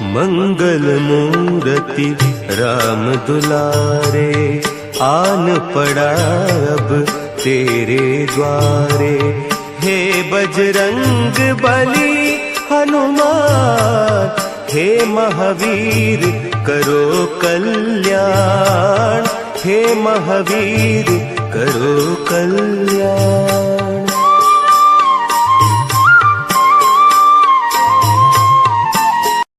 मंगल मूर्ति राम दुलारे, आन पड़ा अब तेरे द्वारे। हे बजरंग बली हनुमान, हे महावीर करो कल्याण, हे महावीर करो कल्याण।